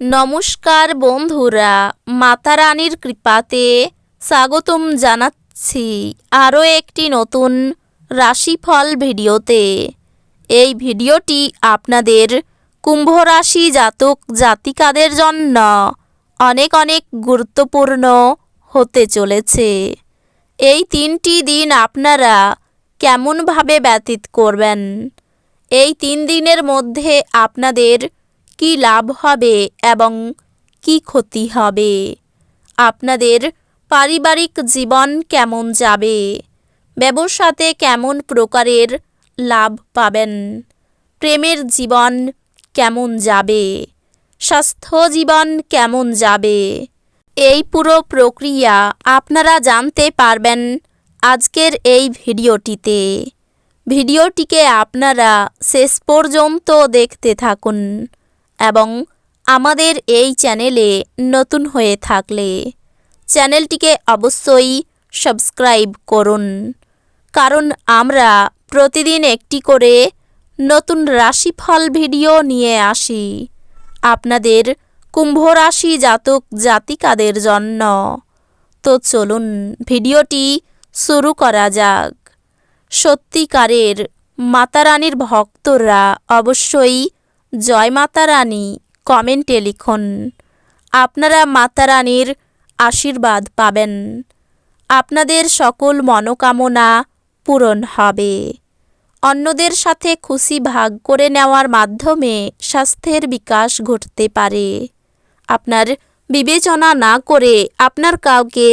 নমস্কার বন্ধুরা, মাতা রানীর কৃপাতে স্বাগতম জানাচ্ছি আরও একটি নতুন রাশিফল ভিডিওতে। এই ভিডিওটি আপনাদের কুম্ভ রাশি জাতক জাতিকাদের জন্য অনেক অনেক গুরুত্বপূর্ণ হতে চলেছে। এই 3টি দিন আপনারা কেমনভাবে ব্যতীত করবেন, এই 3 দিনের মধ্যে আপনাদের কি লাভ হবে এবং কি ক্ষতি হবে, আপনাদের পারিবারিক জীবন কেমন যাবে, ব্যবসাতে কেমন প্রকারের লাভ পাবেন, প্রেমের জীবন কেমন যাবে, স্বাস্থ্য জীবন কেমন যাবে, এই পুরো প্রক্রিয়া আপনারা জানতে পারবেন আজকের এই ভিডিওটিতে। ভিডিওটিকে আপনারা শেষ পর্যন্ত দেখতে থাকুন এবং আমাদের এই চ্যানেলে নতুন হয়ে থাকলে চ্যানেলটিকে অবশ্যই সাবস্ক্রাইব করুন, কারণ আমরা প্রতিদিন একটি করে নতুন রাশিফল ভিডিও নিয়ে আসি আপনাদের কুম্ভ রাশি জাতক জাতিকাদের জন্য। তো চলুন ভিডিওটি শুরু করা যাক। সত্যিকারের মাতা রানীর ভক্তরা অবশ্যই জয় মাতা রানী কমেন্টে লিখুন। আপনারা মাতা রানীর আশীর্বাদ পাবেন, আপনাদের সকল মনোকামনা পূরণ হবে। অন্যদের সাথে খুশি ভাগ করে নেওয়ার মাধ্যমে স্বাস্থ্যের বিকাশ ঘটতে পারে। আপনার বিবেচনা না করে আপনার কাউকে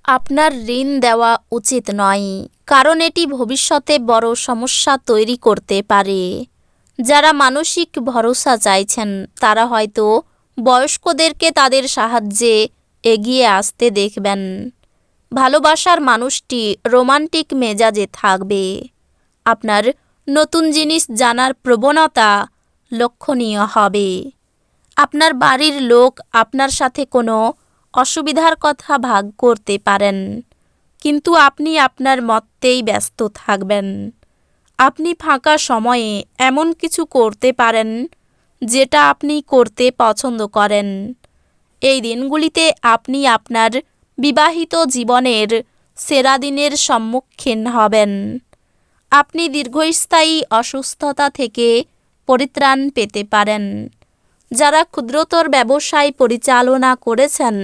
আপনার ঋণ দেওয়া উচিত নয়, কারণ এটি ভবিষ্যতে বড় সমস্যা তৈরি করতে পারে। যারা মানসিক ভরসা চাইছেন তারা হয়তো বয়স্কদেরকে তাদের সাহায্যে এগিয়ে আসতে দেখবেন। ভালোবাসার মানুষটি রোমান্টিক মেজাজে থাকবে। আপনার নতুন জিনিস জানার প্রবণতা লক্ষণীয় হবে। আপনার বাড়ির লোক আপনার সাথে কোনো অসুবিধার কথা ভাগ করতে পারেন, কিন্তু আপনি আপনার মতেই ব্যস্ত থাকবেন। আপনি ফাঁকা সময়ে এমন কিছু করতে পারেন যেটা আপনি করতে পছন্দ করেন। এই দিনগুলিতে আপনি আপনার বিবাহিত জীবনের সেরা দিনের সম্মুখীন হবেন। আপনি দীর্ঘস্থায়ী অসুস্থতা থেকে পরিত্রাণ পেতে পারেন। যারা ক্ষুদ্রতর ব্যবসায় পরিচালনা করেছেন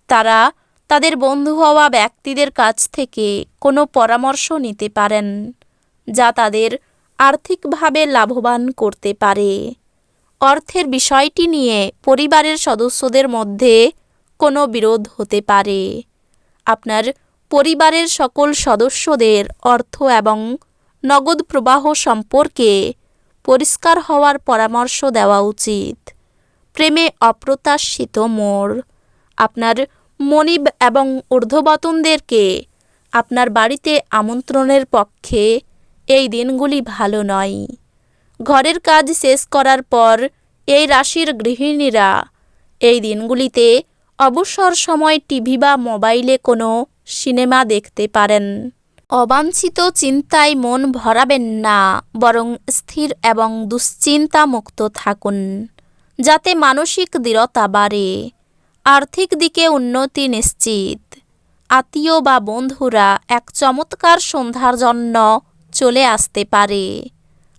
তারা তাদের বন্ধু হওয়া ব্যক্তিদের কাছ থেকে কোনো পরামর্শ নিতে পারেন, যা তাদের আর্থিকভাবে লাভবান করতে পারে। অর্থের বিষয়টি নিয়ে পরিবারের সদস্যদের মধ্যে কোনো বিরোধ হতে পারে। আপনার পরিবারের সকল সদস্যদের অর্থ এবং নগদ প্রবাহ সম্পর্কে পরিষ্কার হওয়ার পরামর্শ দেওয়া উচিত। প্রেমে অপ্রত্যাশিত মোড়। আপনার মনিব এবং ঊর্ধ্ববতনদেরকে আপনার বাড়িতে আমন্ত্রণের পক্ষে এই দিনগুলি ভালো নয়। ঘরের কাজ শেষ করার পর এই রাশির গৃহিণীরা এই দিনগুলিতে অবসর সময় টিভি বা মোবাইলে কোনো সিনেমা দেখতে পারেন। অবাঞ্ছিত চিন্তায় মন ভরাবেন না, বরং স্থির এবং দুশ্চিন্তামুক্ত থাকুন, যাতে মানসিক দৃঢ়তা বাড়ে। আর্থিক দিকে উন্নতি নিশ্চিত। আত্মীয় বা বন্ধুরা এক চমৎকার সন্ধ্যার জন্য চলে আসতে পারে।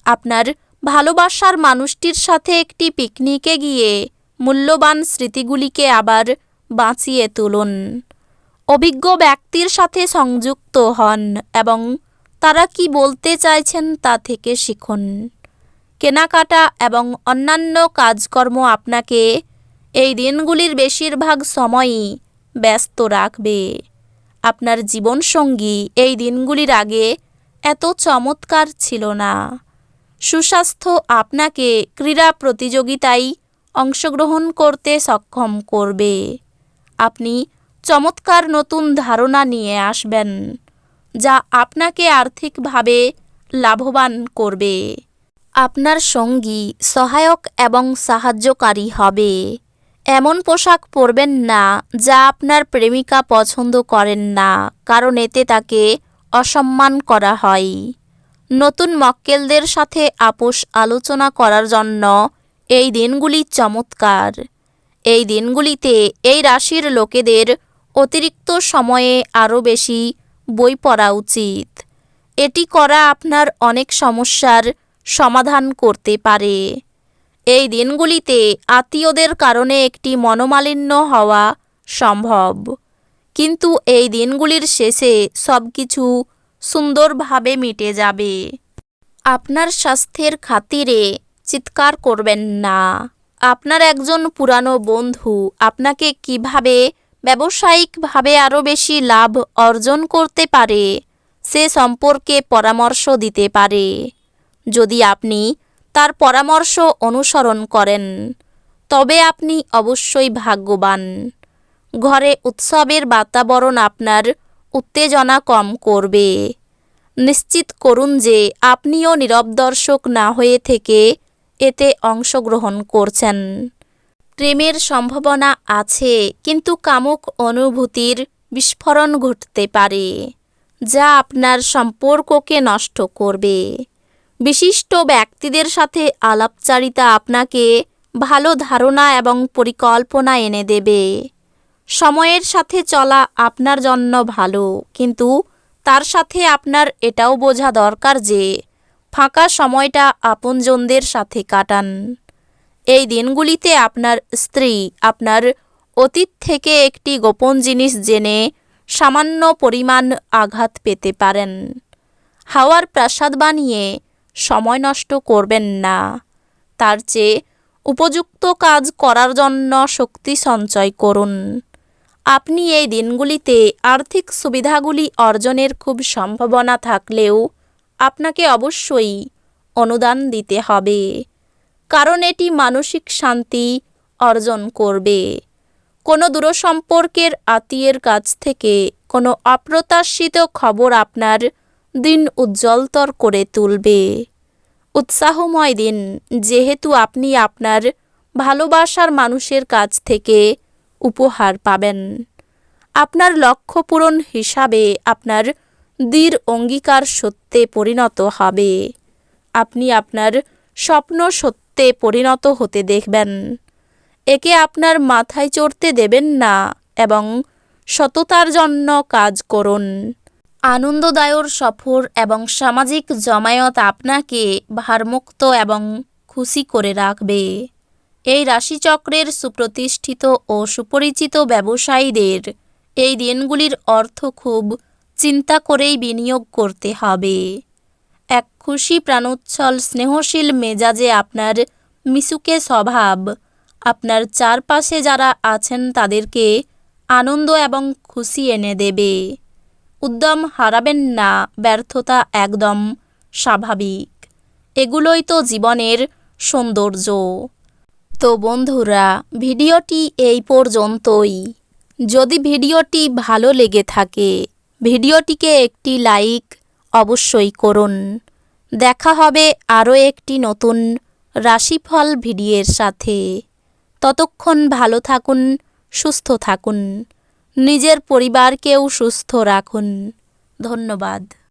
আপনার ভালোবাসার মানুষটির সাথে একটি পিকনিকে গিয়ে মূল্যবান স্মৃতিগুলিকে আবার বাঁচিয়ে তুলুন। অভিজ্ঞ ব্যক্তির সাথে সংযুক্ত হন এবং তারা কি বলতে চাইছেন তা থেকে শিখুন। কেনাকাটা এবং অন্যান্য কাজকর্ম আপনাকে এই দিনগুলির বেশিরভাগ সময়ই ব্যস্ত রাখবে। আপনার জীবনসঙ্গী এই দিনগুলির আগে এত চমৎকার ছিল না। সুস্বাস্থ্য আপনাকে ক্রীড়া প্রতিযোগিতায় অংশগ্রহণ করতে সক্ষম করবে। আপনি চমৎকার নতুন ধারণা নিয়ে আসবেন, যা আপনাকে আর্থিকভাবে লাভবান করবে। আপনার সঙ্গী সহায়ক এবং সাহায্যকারী হবে। এমন পোশাক পরবেন না যা আপনার প্রেমিকা পছন্দ করেন না, কারণ এতে তাকে অসম্মান করা হয়। নতুন মক্কেলদের সাথে আপোষ আলোচনা করার জন্য এই দিনগুলি চমৎকার। এই দিনগুলিতে এই রাশির লোকেদের অতিরিক্ত সময়ে আরও বেশি বই পড়া উচিত। এটি করা আপনার অনেক সমস্যার সমাধান করতে পারে। এই দিনগুলিতে আত্মীয়দের কারণে একটি মনোমালিন্য হওয়া সম্ভব, কিন্তু এই দিনগুলির শেষে সব কিছু সুন্দরভাবে মিটে যাবে। আপনার স্বাস্থ্যের খাতিরে চিৎকার করবেন না। আপনার একজন পুরানো বন্ধু আপনাকে কিভাবে ব্যবসায়িকভাবে আরও বেশি লাভ অর্জন করতে পারে সে সম্পর্কে পরামর্শ দিতে পারে। যদি আপনি তার পরামর্শ অনুসরণ করেন তবে আপনি অবশ্যই ভাগ্যবান। ঘরে উৎসবের বাতাবরণ আপনার উত্তেজনা কম করবে। নিশ্চিত করুন যে আপনিও নীরব দর্শক না হয়ে থেকে এতে অংশগ্রহণ করছেন। প্রেমের সম্ভাবনা আছে, কিন্তু কামুক অনুভূতির বিস্ফোরণ ঘটতে পারে যা আপনার সম্পর্ককে নষ্ট করবে। বিশিষ্ট ব্যক্তিদের সাথে আলাপচারিতা আপনাকে ভালো ধারণা এবং পরিকল্পনা এনে দেবে। সময়ের সাথে চলা আপনার জন্য ভালো, কিন্তু তার সাথে আপনার এটাও বোঝা দরকার যে ফাঁকা সময়টা আপনজনদের সাথে কাটান। এই দিনগুলিতে আপনার স্ত্রী আপনার অতীত থেকে একটি গোপন জিনিস জেনে সামান্য পরিমাণ আঘাত পেতে পারেন। হাওয়ার প্রাসাদ বানিয়ে সময় নষ্ট করবেন না, তার চেয়ে উপযুক্ত কাজ করার জন্য শক্তি সঞ্চয় করুন। আপনি এই দিনগুলিতে আর্থিক সুবিধাগুলি অর্জনের খুব সম্ভাবনা থাকলেও আপনাকে অবশ্যই অনুদান দিতে হবে, কারণ এটি মানসিক শান্তি অর্জন করবে। কোনো দূরসম্পর্কের আত্মীয়ের কাছ থেকে কোনো অপ্রত্যাশিত খবর আপনার দিন উজ্জ্বলতর করে তুলবে। উৎসাহময় দিন, যেহেতু আপনি আপনার ভালোবাসার মানুষের কাছ থেকে উপহার পাবেন। আপনার লক্ষ্য পূরণ হিসাবে আপনার দৃঢ় অঙ্গীকার সত্যে পরিণত হবে। আপনি আপনার স্বপ্ন সত্যে পরিণত হতে দেখবেন। একে আপনার মাথায় চড়তে দেবেন না এবং সততার জন্য কাজ করুন। আনন্দদায়ক সফর এবং সামাজিক জমায়েত আপনাকে ভারমুক্ত এবং খুশি করে রাখবে। এই রাশিচক্রের সুপ্রতিষ্ঠিত ও সুপরিচিত ব্যবসায়ীদের এই দিনগুলির অর্থ খুব চিন্তা করেই বিনিয়োগ করতে হবে। এক খুশি প্রাণোচ্ছল স্নেহশীল মেজাজে আপনার মিশুকে স্বভাব আপনার চারপাশে যারা আছেন তাদেরকে আনন্দ এবং খুশি এনে দেবে। উদ্যম হারাবেন না, ব্যর্থতা একদম স্বাভাবিক। এগুলোই তো জীবনের সৌন্দর্য। তো বন্ধুরা, ভিডিওটি এই পর্যন্তই। যদি ভিডিওটি ভালো লেগে থাকে ভিডিওটিকে একটি লাইক অবশ্যই করুন। দেখা হবে আরও একটি নতুন রাশিফল ভিডিওর সাথে। ততক্ষণ ভালো থাকুন, সুস্থ থাকুন, নিজের পরিবারকেও সুস্থ রাখুন। ধন্যবাদ।